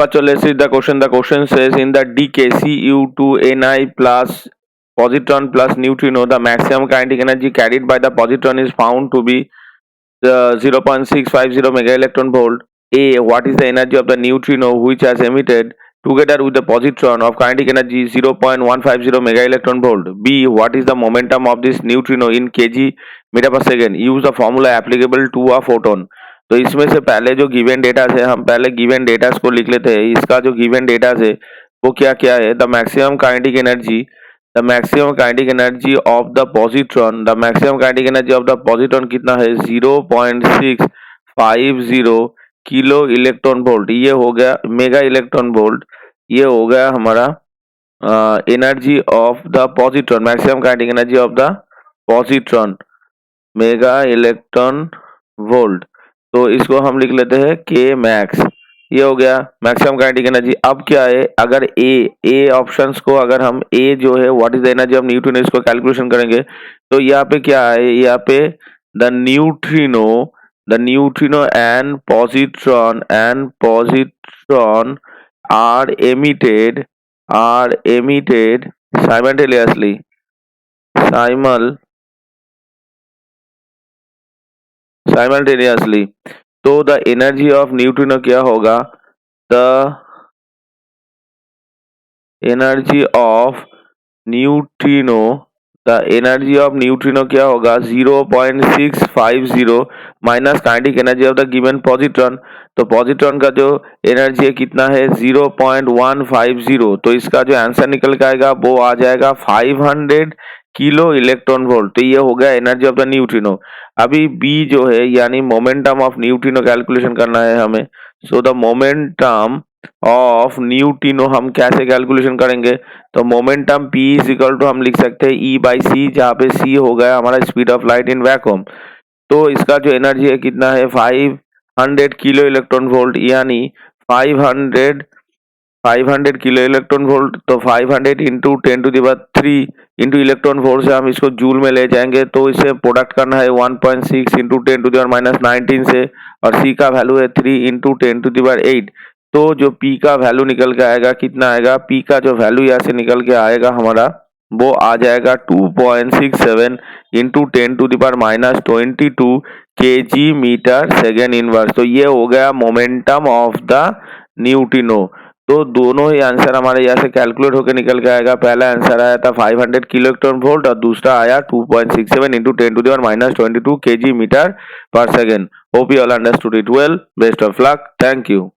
So let's read the question. The question says in the dkcu2ni plus positron plus neutrino, the maximum kinetic energy carried by the positron is found to be 0.650 mega electron volt. A. What is the energy of the neutrino which has emitted together with the positron of kinetic energy 0.150 mega electron volt? B. What is the momentum of this neutrino in kg meter per second? Use the formula applicable to a photon. तो इसमें से पहले जो given data है, हम पहले given data को लिख लेते हैं. इसका जो गिवन डेटा है वो क्या क्या है? The maximum kinetic energy, the maximum kinetic energy of the positron, the maximum kinetic energy of the positron कितना है? 0.650 किलो इलेक्ट्रॉन वोल्ट. ये हो गया मेगा इलेक्ट्रॉन वोल्ट. ये हो गया हमारा energy of the positron, maximum kinetic energy of the positron, mega electron volt. तो इसको हम लिख लेते हैं के मैक्स. ये हो गया मैक्सिमम काइनेटिक एनर्जी. अब क्या है, अगर ए ऑप्शंस को अगर हम ए जो है what is the energy of neutrino इसको कैलकुलेशन करेंगे तो यहाँ पे क्या है, यहाँ पे the neutrino and positron are emitted simultaneously. तो द एनर्जी ऑफ न्यूट्रिनो क्या होगा? द एनर्जी ऑफ न्यूट्रिनो क्या होगा? 0.650 minus kinetic energy of the given positron. तो पॉजिट्रॉन का जो एनर्जी है कितना है? 0.150. तो इसका जो आंसर निकल के आएगा वो आ जाएगा 500 किलो इलेक्ट्रॉन वोल्ट. तो ये हो गया एनर्जी ऑफ द न्यूट्रिनो. अभी बी जो है यानी मोमेंटम ऑफ न्यूट्रिनो कैलकुलेशन करना है हमें. So the momentum of neutrino हम कैसे कैलकुलेशन करेंगे? तो momentum P is equal to हम लिख सकते हैं E बाई सी, जहाँ पे C हो गया हमारा speed of light in vacuum. तो इसका जो एनर्जी है कितना है? 500 किलो इलेक्ट्रॉन वोल्ट, यानी 500 किलो इलेक्ट्रॉन वोल्ट. तो 500 इंटू 10⁻³ इंटू इलेक्ट्रॉन वोल्ट से हम इसको जूल में ले जाएंगे. तो इसे प्रोडक्ट करना है 1.6 इंटू 10⁻⁻19 से, और C का वैल्यू है 3 इंटू 10⁸. तो जो P का वैल्यू निकल के आएगा कितना आएगा? P का जो वैल्यू यहाँ से निकल के आएगा हमारा वो आ जाएगा 2.67 into 10⁻22 kg metre second inverse. तो ये हो गया मोमेंटम ऑफ द न्यूट्रिनो. तो दोनों ही आंसर हमारे यहाँ से कैलकुलेट होकर निकल के आएगा. पहला आंसर आया था 500 किलो इलेक्ट्रॉन वोल्ट और दूसरा आया 2.67 इंटू 10⁻22 kg मीटर पर second. Hope you all understood it well. Best of luck. Thank you.